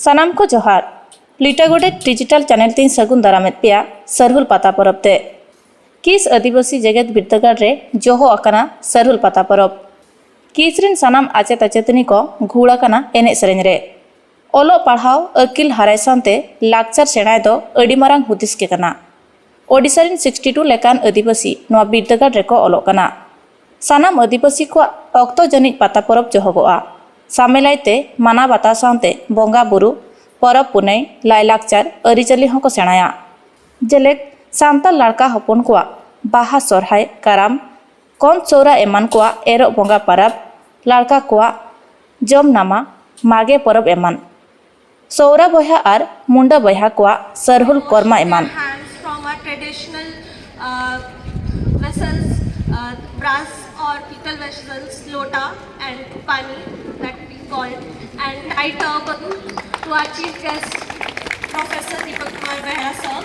सानाम को जोहार लिटागोडे digital channel तीन सगुन दारामेद पेया सरहुल पाता परब ते किस आदिवासी जगत बिरदागार रे जोहो अकाना सरहुल पाता परब किसरिन सानाम आचेत आचेतनी को घुड़ा काना एने सेरेन रे ओलो पढ़ाव अकिल हाराय सानते लाकचार सेणाय दो अडी मारांग हुदिस के काना ओडिसारिन 62 लेकान आदिवासी नोआ बिरदागार रे को ओलो काना सानाम आदिवासी को अक्तो जनित पाता परब जोहगोआ सामेलाइते माना बाता सानते बोंगा बुरु परब पुनई लायलाकचार अरिचाली हको सेणाया जेलेक सांताल लड़का हपन को बाहा सोरहाय काराम कौन चौरा एमान को एरो बोंगा परब लड़का को जम नामा मागे परब एमान सौरा बया और मुंडा बया को सरहुल कर्मा एमान brass or pital vessels, lota and pani that we call, and I turban to our chief guest, Professor Deepak Kumar Behra sir.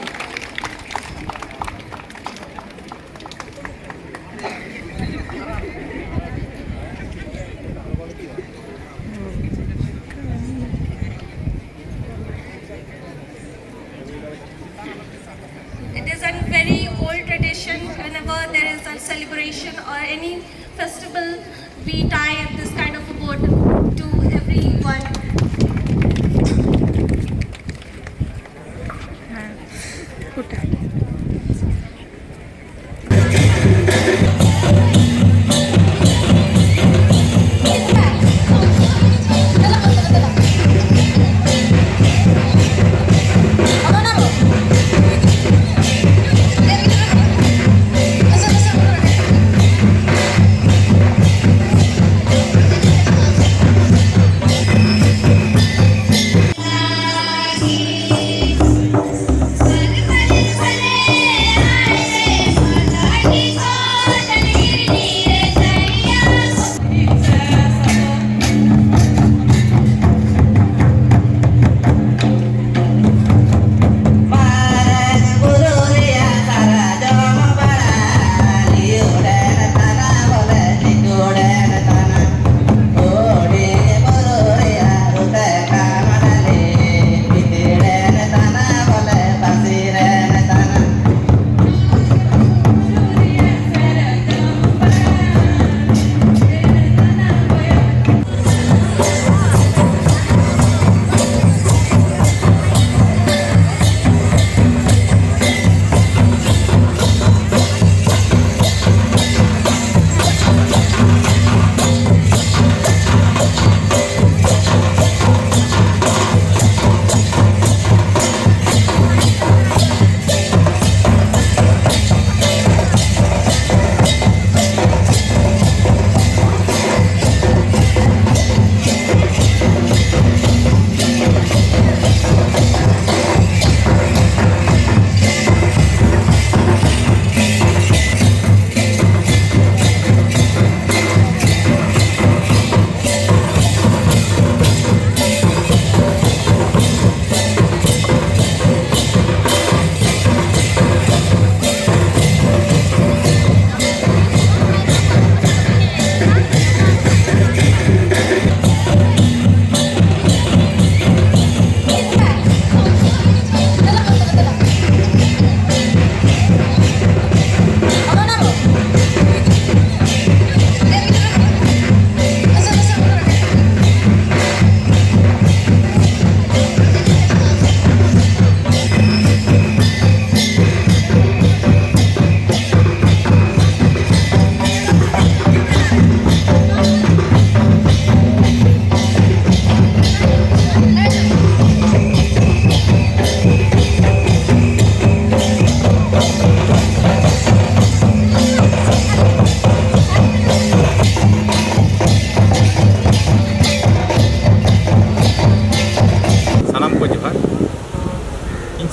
It is a very old tradition. Whenever there is a celebration or any festival, we tie this kind of a boat to everyone.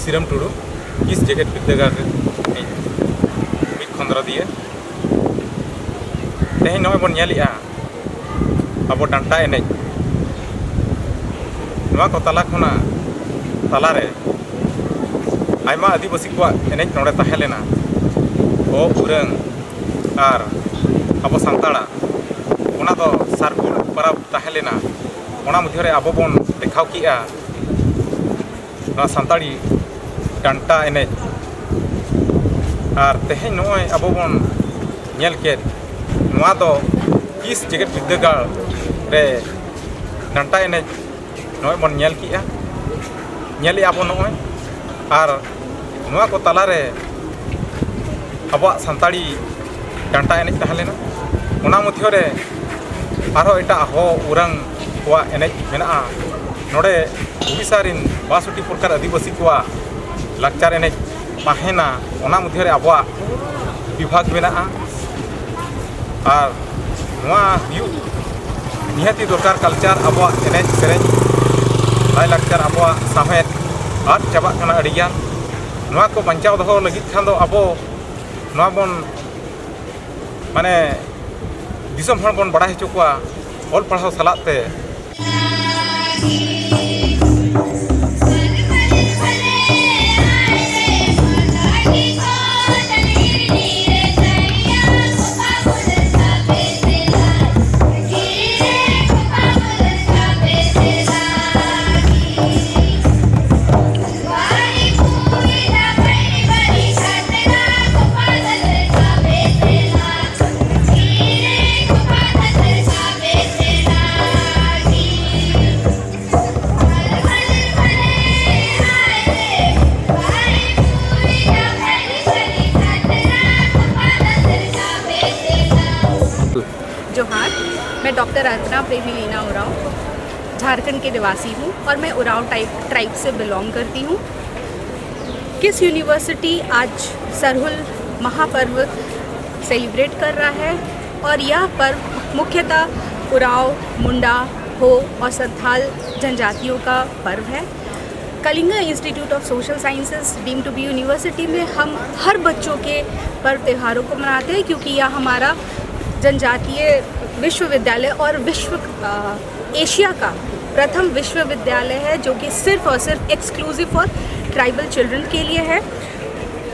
Siram Tudu किस जगत बिरदागार मिद खंद्रा दिए तेहे नय बन नेलिया अब डांटा एनेज नवा को तला खना तला रे आयमा आदिवासी को एनेज नोडे ताहेलेना ओ उरंग आर अब सांताड़ा ओना दो सारकुल परब ताहेलेना ओना मध्य रे अब बन देखाव किया सानताड़ी डांटा एनेज और तेहें नॉय अब बन नेल के नोआ दो किस जेगेट विद्यागार रे डांटा एनेज नॉय बन नेल किया नेली अब नॉय और नोआ को तला रे अब सानताड़ी डांटा एनेज तहलेना उना मध्य रे आरो एटा हो उरंग को एनेज मेना नोडे उड़ीसा रिन 62 प्रकार आदिवासी को लाचार एनेज ताहेना उना मध्य रे अब विभाग मेना और नोआ यू निहाती दरकार कल्चर अब एनेज सेरेज लाई लाचार अब साहेद आद चाबा कना अडियान नोआ को बंचाव दो लगित खान दो अब नोआ बन माने दिसम हर बन बड़ा हचो को ऑल पढ़ाओ सलाते जोहार, मैं डॉक्टर अर्पणा प्रेमी लीना उरांव झारखंड के निवासी हूँ और मैं उरांव ट्राइब से बिलोंग करती हूँ। किस यूनिवर्सिटी आज सरहुल महापर्व सेलिब्रेट कर रहा है और यह पर्व मुख्यतः उरांव, मुंडा, हो और संथाल जनजातियों का पर्व है। Kalinga institute of social sciences deem to be university में हम हर बच्चों के पर्व त्योहारों को मनाते हैं क्योंकि यह हमारा जनजातीय विश्वविद्यालय और एशिया का प्रथम विश्वविद्यालय है जो कि सिर्फ और सिर्फ एक्सक्लूसिव फॉर ट्राइबल चिल्ड्रन के लिए है,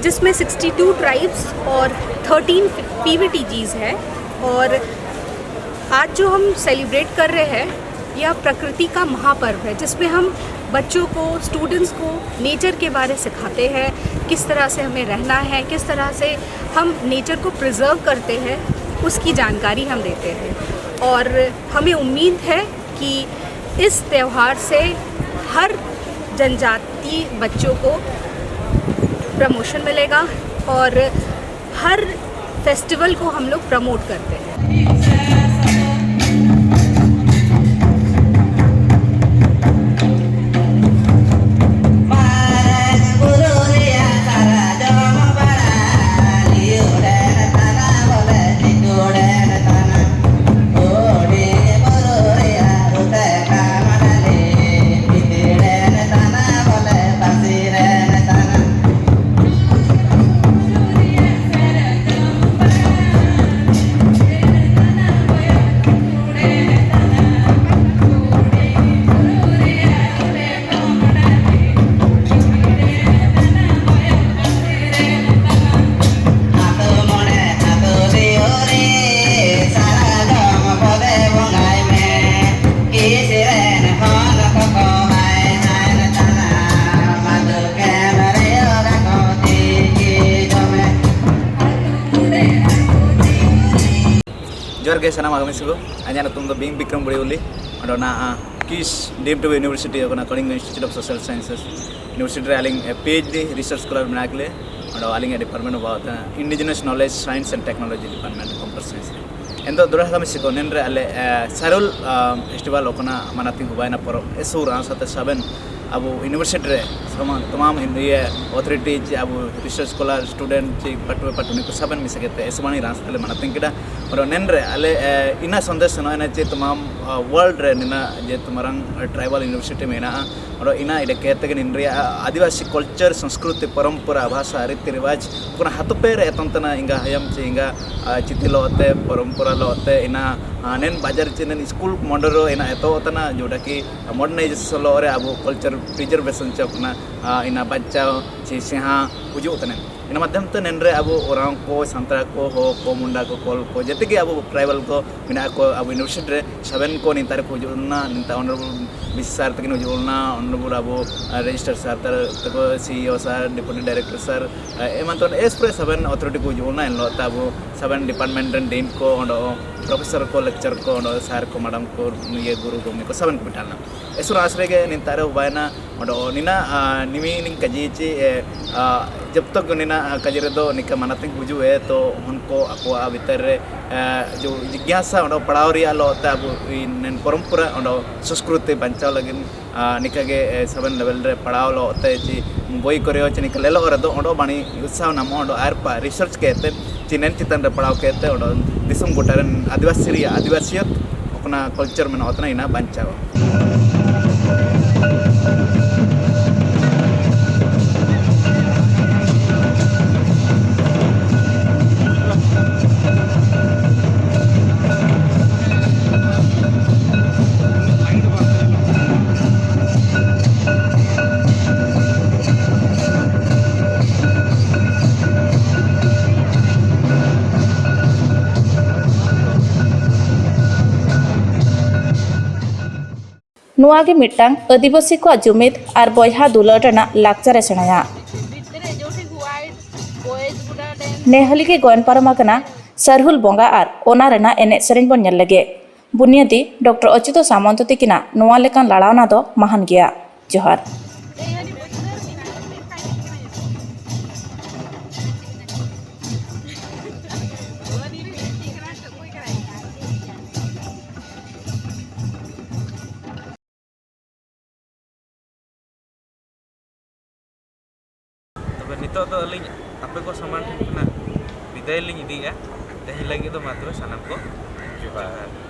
जिसमें 62 ट्राइब्स और 13 PVTGs है। और आज जो हम सेलिब्रेट कर रहे हैं यह प्रकृति का महापर्व है जिसमें हम बच्चों को, स्टूडेंट्स को नेचर के बारे सिखाते हैं, किस तरह से हमें रहना है, किस तरह से हम नेचर को प्रिजर्व करते हैं, उसकी जानकारी हम देते हैं। और हमें उम्मीद है कि इस त्यौहार से हर जनजाति बच्चों को प्रमोशन मिलेगा और हर फेस्टिवल को हम लोग प्रमोट करते हैं। जोर के सनाम आगमी सिगो अजा तुम तो बिंग विक्रम बड़ी उली ना किस deemed to university Kalinga institute of social sciences university आलिंग PhD रिसर्च स्कॉलर बनाकले आलिंग department of indigenous knowledge science and technology department computer science एंदो दुरा कमी सिको नेनरे अले सरहुल फेस्टिवल ओकना मनाती हुबाइना परो एसुर साथे सबन अब यूनिवर्सिटी रे तमाम ये अथॉरिटीज अब रिसर्च स्कॉलर स्टूडेंट पटवे पटुनी को सबन मिसगते एसबानी रास तले मनाते किडा और नेनरे अले इना संदेश नोना जे तमाम वर्ल्ड रे निना जे तमरंग ट्राइबल यूनिवर्सिटी मेना और इना इडे कहते कि निंद्रिया आदिवासी कल्चर संस्कृति परंपरा भाषा रीति रिवाज कोना हातुपे रे तंतना इंगा हयम चे इंगा चितिलोते परंपरा लोते इना नेन बाजार चे नेन स्कूल मंडरो एना एतो तना जोटा कि मॉडर्नाइजेशन रे अब कल्चर प्रिजर्वेशन चकना इना बच्चा चे सेहा बुझो तने इन माध्यम ते नेन रे अब ओराव को संतरा को हो को मुंडा को कोल को जते कि अब ट्राइबल को मिना को अब यूनिवर्सिटी रे 7 को नितार को जोना निता ऑनरेबल विसार तक जोना ऑनरेबल अब रजिस्टर सर तको CEO sir deputy director sir एमन एसप्रे 7 अथॉरिटी को जोना इन लो तब 7 डिपार्टमेंट डीन को प्रोफेसर को लेक्चर को सर को मैडम को ये गुरु को को 7 को बिठाना एसुर आश्रय के नितारे बायना निना निमी निन कजी चे जब तक निना कजी रे दो निका मानतिंग बुझु है तो उनको आपको भीतर जो जिज्ञासा पढ़ाव रिया लो तब इन परंपरा संस्कृति बचाव लगे निका के 7 लेवल रे पढ़ाव लो ते ची बोई करे चे निका लेलो रे दो बाणी उत्साह नाम आर पा रिसर्च कहते चिनेन चितन रे पढ़ाव कहते दिसम गोटारन आदिवासियत अपना कल्चर में उतना इना बचाव नुआ गे मिट्टांग आदिवासी को जुमिद और बयहा दुलर रेना लाक्चर सेणाया नेहली के गोयन पारमाकना सरहुल बोंगा और ओना रेना एने सेरेन बन नेल लगे बुनियादी डॉक्टर अच्युत सामंत तिकिना नुआ लेकान लड़ावना दो महान गया जोहार नितो तो अलिंग आपे को सामान विदाय लिंग इदिया तेहि लगी तो मात्र सानाम को जोहार।